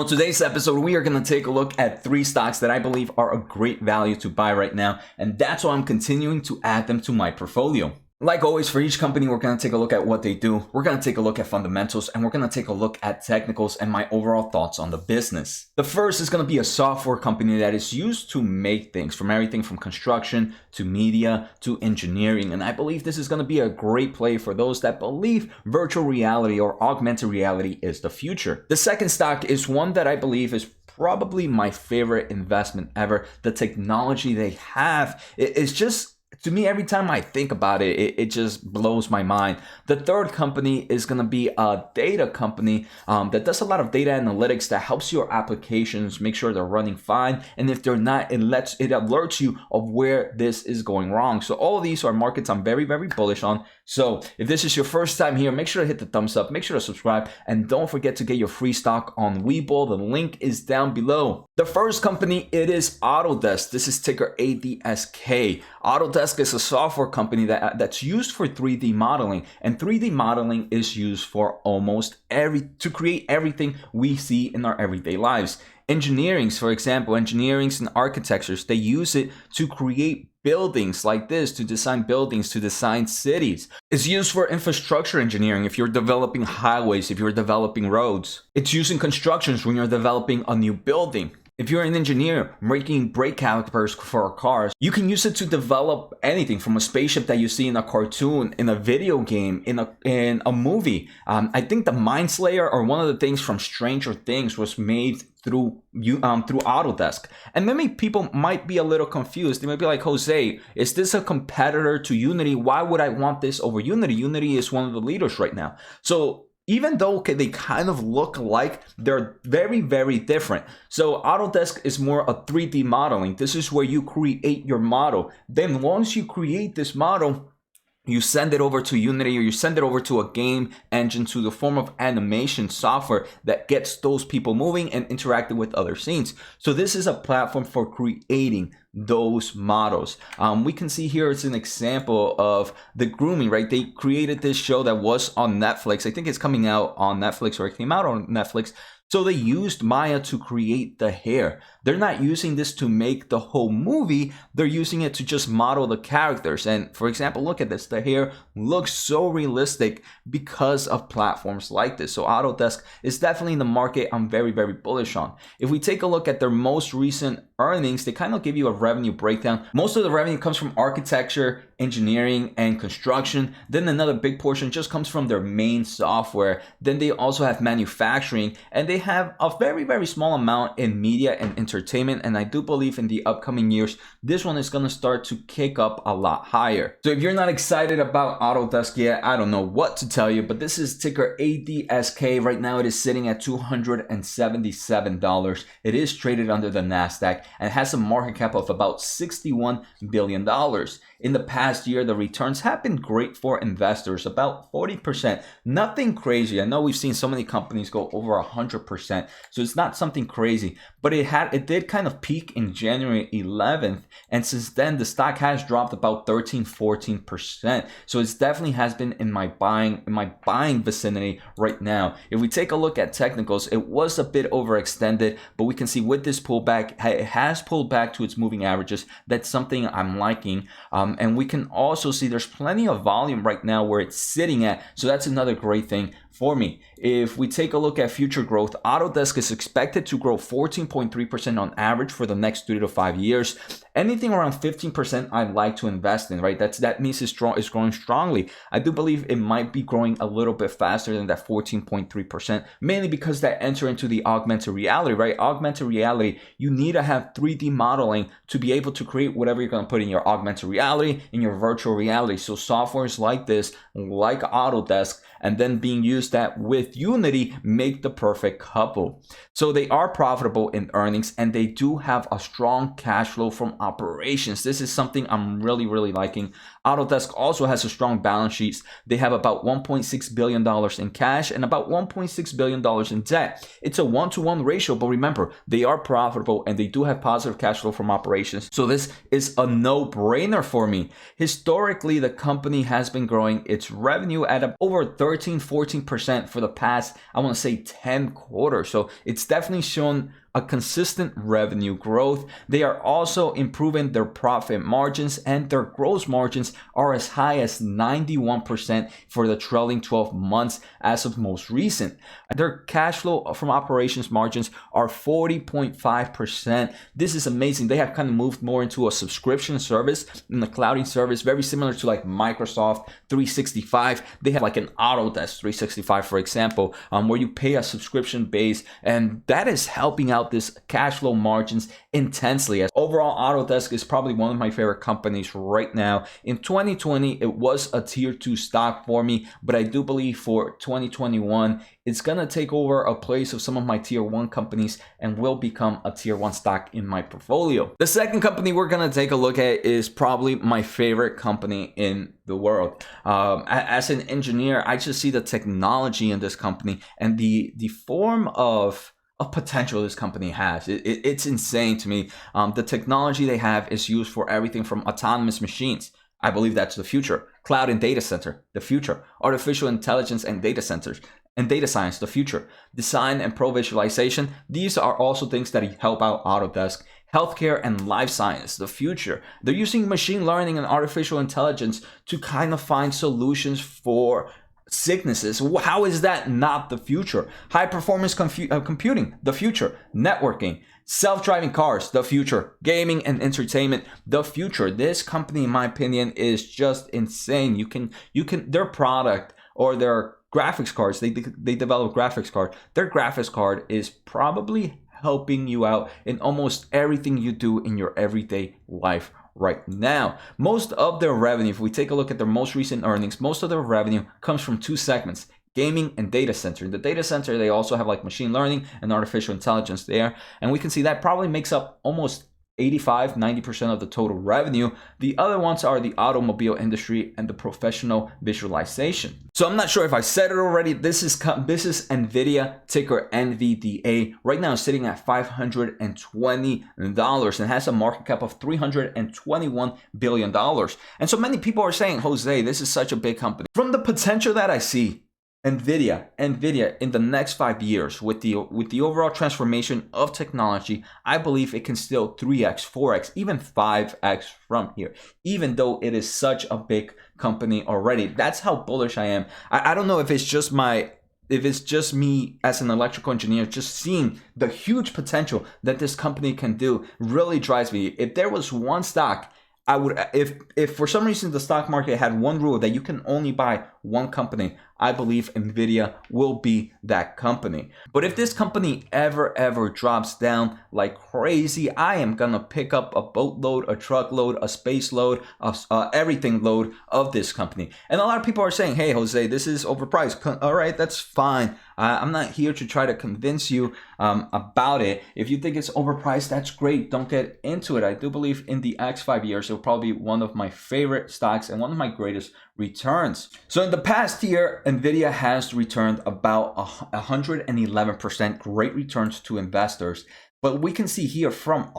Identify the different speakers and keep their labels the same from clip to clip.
Speaker 1: On today's episode, we are going to take a look at 3 stocks that I believe are a great value to buy right now, and that's why I'm continuing to add them to my portfolio. Like always, for each company, we're going to take a look at what they do, we're going to take a look at fundamentals, and we're going to take a look at technicals and my overall thoughts on the business. The first is going to be a software company that is used to make things, from everything from construction to media to engineering, and I believe this is going to be a great play for those that believe virtual reality or augmented reality is the future. The second stock is one that I believe is probably my favorite investment ever. The technology they have is just, to me, every time I think about it, it just blows my mind. The third company is going to be a data company that does a lot of data analytics that helps your applications make sure they're running fine. And if they're not, it alerts you of where this is going wrong. So all of these are markets I'm very, very bullish on. So if this is your first time here, make sure to hit the thumbs up, make sure to subscribe, and don't forget to get your free stock on Webull. The link is down below. The first company, it is Autodesk. This is ticker ADSK. Autodesk is a software company that's used for 3D modeling, and 3D modeling is used for almost to create everything we see in our everyday lives. Engineerings, for example, engineerings and architectures, they use it to create buildings like this, to design buildings, to design cities. It's used for infrastructure engineering if you're developing highways, if you're developing roads. It's used in constructions when you're developing a new building. If you're an engineer making brake calipers for cars, you can use it to develop anything from a spaceship that you see in a cartoon, in a video game, in a movie. I think the Mind Slayer, or one of the things from Stranger Things, was made through Autodesk. And many people might be a little confused. They might be like, Jose, is this a competitor to Unity? Why would I want this over Unity? Unity is one of the leaders right now. So even though they kind of look alike, they're very, very different. So Autodesk is more a 3D modeling. This is where you create your model. Then once you create this model, you send it over to Unity, or you send it over to a game engine, to the form of animation software that gets those people moving and interacting with other scenes. So this is a platform for creating those models. We can see here it's an example of the grooming, right? They created this show that was on Netflix. I think it's coming out on Netflix, or it came out on Netflix. So they used Maya to create the hair. They're not using this to make the whole movie. They're using it to just model the characters. And for example, look at this. The hair looks so realistic because of platforms like this. So Autodesk is definitely in the market I'm very, very bullish on. If we take a look at their most recent earnings, they kind of give you a revenue breakdown. Most of the revenue comes from architecture, engineering, and construction. Then another big portion just comes from their main software. Then they also have manufacturing, and they have a very, very small amount in media and entertainment. And I do believe in the upcoming years, this one is going to start to kick up a lot higher. So if you're not excited about Autodesk yet, I don't know what to tell you, but this is ticker ADSK. Right now it is sitting at $277. It is traded under the NASDAQ and has a market cap of about $61 billion. In the past year, the returns have been great for investors, about 40%. Nothing crazy. I know we've seen so many companies go over 100%, so it's not something crazy. But it did kind of peak in January 11th, and since then the stock has dropped about 13-14%. So it definitely has been in my buying vicinity right now. If we take a look at technicals, it was a bit overextended, but we can see with this pullback, it has pulled back to its moving averages. That's something I'm liking. And we can also see there's plenty of volume right now where it's sitting at. So that's another great thing for me. If we take a look at future growth, Autodesk is expected to grow 14.3% on average for the next 3 to 5 years. Anything around 15% I'd like to invest in, right? That means it's growing strongly. I do believe it might be growing a little bit faster than that 14.3%, mainly because that enter into the augmented reality, right? Augmented reality, you need to have 3D modeling to be able to create whatever you're going to put in your augmented reality, in your virtual reality. So softwares like this, like Autodesk, and then being used that with Unity make the perfect couple. So they are profitable in earnings, and they do have a strong cash flow from operations. This is something I'm really, really liking. Autodesk also has a strong balance sheet. They have about $1.6 billion in cash and about $1.6 billion in debt. It's a 1-to-1 ratio, but remember, they are profitable and they do have positive cash flow from operations. So this is a no-brainer for me. Historically, the company has been growing its revenue at over 13-14% 20% for the past, I want to say 10 quarters. So it's definitely shown a consistent revenue growth. They are also improving their profit margins, and their gross margins are as high as 91% for the trailing 12 months as of most recent. Their cash flow from operations margins are 40.5%. This is amazing. They have kind of moved more into a subscription service and a clouding service, very similar to like Microsoft 365. They have like an Autodesk 365, for example, where you pay a subscription base, and that is helping out this cash flow margins intensely. As overall, Autodesk is probably one of my favorite companies right now. In 2020, it was a tier 2 stock for me, but I do believe for 2021, it's gonna take over a place of some of my tier 1 companies and will become a tier 1 stock in my portfolio. The second company we're gonna take a look at is probably my favorite company in the world. As an engineer, I just see the technology in this company and the form of potential this company has. It's insane to me. The technology they have is used for everything from autonomous machines. I believe that's the future. Cloud and data center, the future. Artificial intelligence and data centers and data science, the future. Design and pro visualization. These are also things that help out Autodesk. Healthcare and life science, the future. They're using machine learning and artificial intelligence to kind of find solutions for sicknesses. How is that not the future? High performance computing, the future. Networking, self-driving cars, the future. Gaming and entertainment, the future. This company, in my opinion, is just insane. You can their product or their graphics cards, they develop graphics card. Their graphics card is probably helping you out in almost everything you do in your everyday life right now. Most of their revenue, if we take a look at their most recent earnings, most of their revenue comes from two segments: gaming and data center. In the data center, they also have like machine learning and artificial intelligence there. And we can see that probably makes up almost 85-90% of the total revenue. The other ones are the automobile industry and the professional visualization. So I'm not sure if I said it already. This is NVIDIA, ticker NVDA. Right now it's sitting at $520 and has a market cap of $321 billion. And so many people are saying, Jose, this is such a big company. From the potential that I see, NVIDIA in the next 5 years with the overall transformation of technology, I believe it can still 3x, 4x, even 5x from here, even though it is such a big company already. That's how bullish I am. I don't know if it's just me as an electrical engineer, just seeing the huge potential that this company can do really drives me. If there was one stock, I would, if for some reason the stock market had one rule that you can only buy one company, I believe NVIDIA will be that company. But if this company ever drops down like crazy, I am gonna pick up a boatload, a truckload, a space load, everything load of this company. And a lot of people are saying, hey, Jose, this is overpriced. All right, that's fine. I'm not here to try to convince you about it. If you think it's overpriced, that's great. Don't get into it. I do believe in the next 5 years, it'll probably be one of my favorite stocks and one of my greatest returns. So in the past year, NVIDIA has returned about 111% great returns to investors. But we can see here from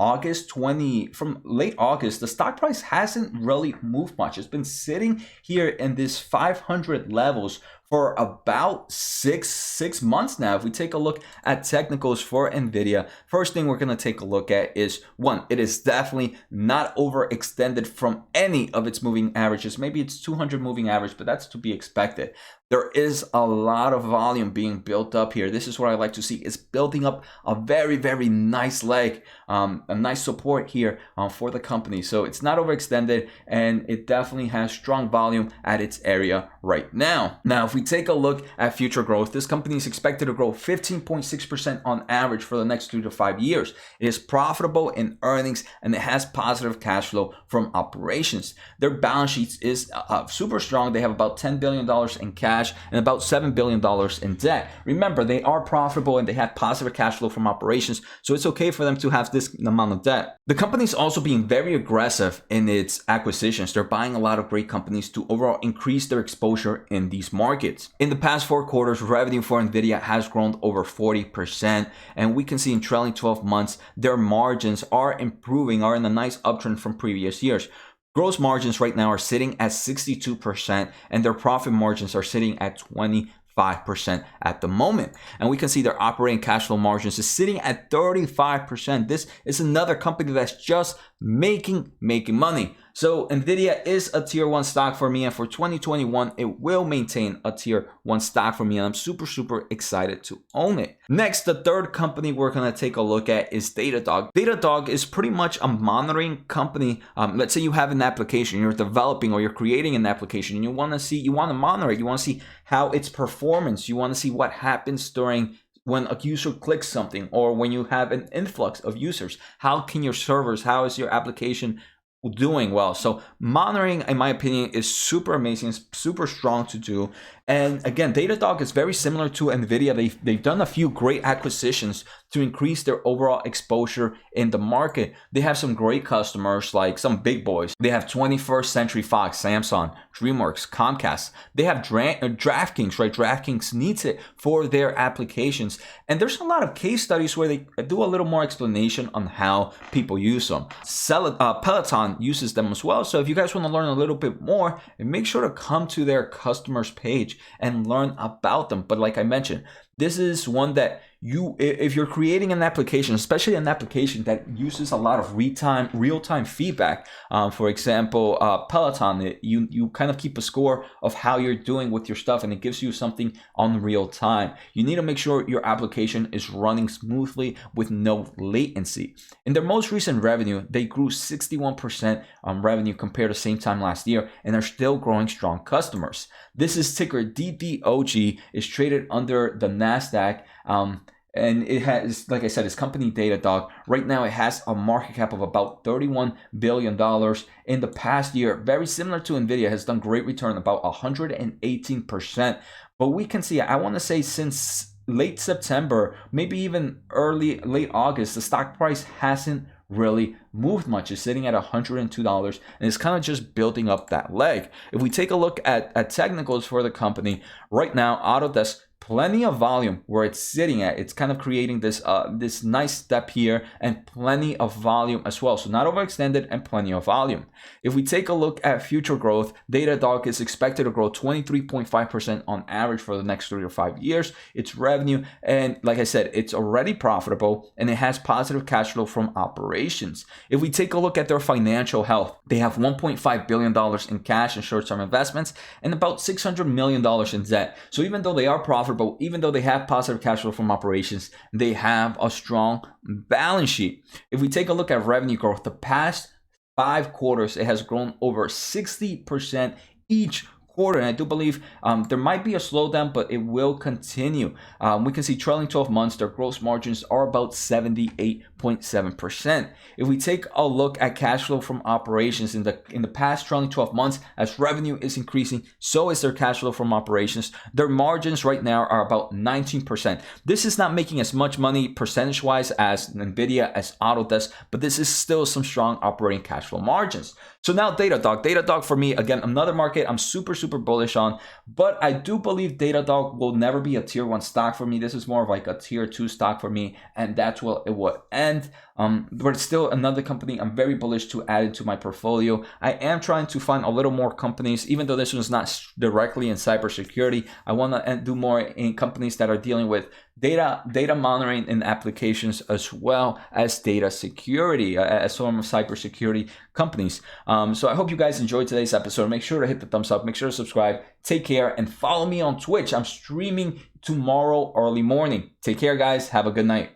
Speaker 1: late August, the stock price hasn't really moved much. It's been sitting here in this 500 levels for about six months now. If we take a look at technicals for NVIDIA, first thing we're gonna take a look at is, one, it is definitely not overextended from any of its moving averages. Maybe it's 200 moving average, but that's to be expected. There is a lot of volume being built up here. This is what I like to see. It's building up a very nice leg, a nice support here for the company. So it's not overextended, and it definitely has strong volume at its area right now. Now, if we take a look at future growth, this company is expected to grow 15.6% on average for the next 3 to 5 years. It is profitable in earnings, and it has positive cash flow from operations. Their balance sheet is super strong. They have about $10 billion in cash and about $7 billion in debt. Remember, they are profitable and they have positive cash flow from operations, so it's okay for them to have this amount of debt. The company is also being very aggressive in its acquisitions. They're buying a lot of great companies to overall increase their exposure in these markets. In the past 4 quarters, revenue for NVIDIA has grown over 40%, and we can see in trailing 12 months, their margins are improving, are in a nice uptrend from previous years. Gross margins right now are sitting at 62%, and their profit margins are sitting at 25%. 5% at the moment. And we can see their operating cash flow margins is sitting at 35%. This is another company that's just making money. So NVIDIA is a tier 1 stock for me, and for 2021, it will maintain a tier 1 stock for me, and I'm super excited to own it. Next, the third company we're going to take a look at is Datadog. Datadog is pretty much a monitoring company. Let's say you have an application, you're developing or you're creating an application, and you want to monitor it, you want to see how its performance, you want to see what happens during when a user clicks something, or when you have an influx of users. How is your application doing well? So monitoring, in my opinion, is super amazing, super strong to do. And again, Datadog is very similar to NVIDIA. They've done a few great acquisitions to increase their overall exposure in the market. They have some great customers, like some big boys. They have 21st Century Fox, Samsung, DreamWorks, Comcast. They have DraftKings, right? DraftKings needs it for their applications. And there's a lot of case studies where they do a little more explanation on how people use them. Peloton uses them as well. So if you guys want to learn a little bit more, make sure to come to their customers page and learn about them. But like I mentioned, this is one that if you're creating an application, especially an application that uses a lot of real-time feedback, for example, Peloton, you kind of keep a score of how you're doing with your stuff, and it gives you something on real time. You need to make sure your application is running smoothly with no latency. In their most recent revenue, they grew 61% on revenue compared to same time last year, and are still growing strong customers. This is ticker DDOG, is traded under the NASDAQ. And it has, like I said, it's company Datadog. Right now, it has a market cap of about $31 billion. In the past year, very similar to NVIDIA, has done great return, about 118%. But we can see, I want to say since late September, maybe even late August, the stock price hasn't really moved much. It's sitting at $102, and it's kind of just building up that leg. If we take a look at technicals for the company, right now, Autodesk, plenty of volume where it's sitting at. It's kind of creating this this nice step here, and plenty of volume as well. So not overextended and plenty of volume. If we take a look at future growth, Datadog is expected to grow 23.5% on average for the next 3 to 5 years. Its revenue, and like I said, it's already profitable, and it has positive cash flow from operations. If we take a look at their financial health, they have $1.5 billion in cash and short-term investments, and about $600 million in debt. So even though they are profitable, even though they have positive cash flow from operations, they have a strong balance sheet. If we take a look at revenue growth, the past 5 quarters, it has grown over 60% each quarter, and I do believe there might be a slowdown, but it will continue. We can see trailing 12 months, their gross margins are about 78.7%. If we take a look at cash flow from operations in the past trailing 12 months, as revenue is increasing, so is their cash flow from operations. Their margins right now are about 19%. This is not making as much money percentage-wise as NVIDIA, as Autodesk, but this is still some strong operating cash flow margins. So now Datadog. Datadog for me, again, another market I'm super bullish on, but I do believe Datadog will never be a tier 1 stock for me. This is more of like a tier 2 stock for me, and that's where it will end. But it's still another company I'm very bullish to add into my portfolio. I am trying to find a little more companies, even though this one's not directly in cybersecurity. I want to do more in companies that are dealing with data monitoring in applications, as well as data security, as some of cybersecurity companies. So I hope you guys enjoyed today's episode. Make sure to hit the thumbs up, make sure to subscribe, take care, and follow me on Twitch. I'm streaming tomorrow early morning. Take care, guys. Have a good night.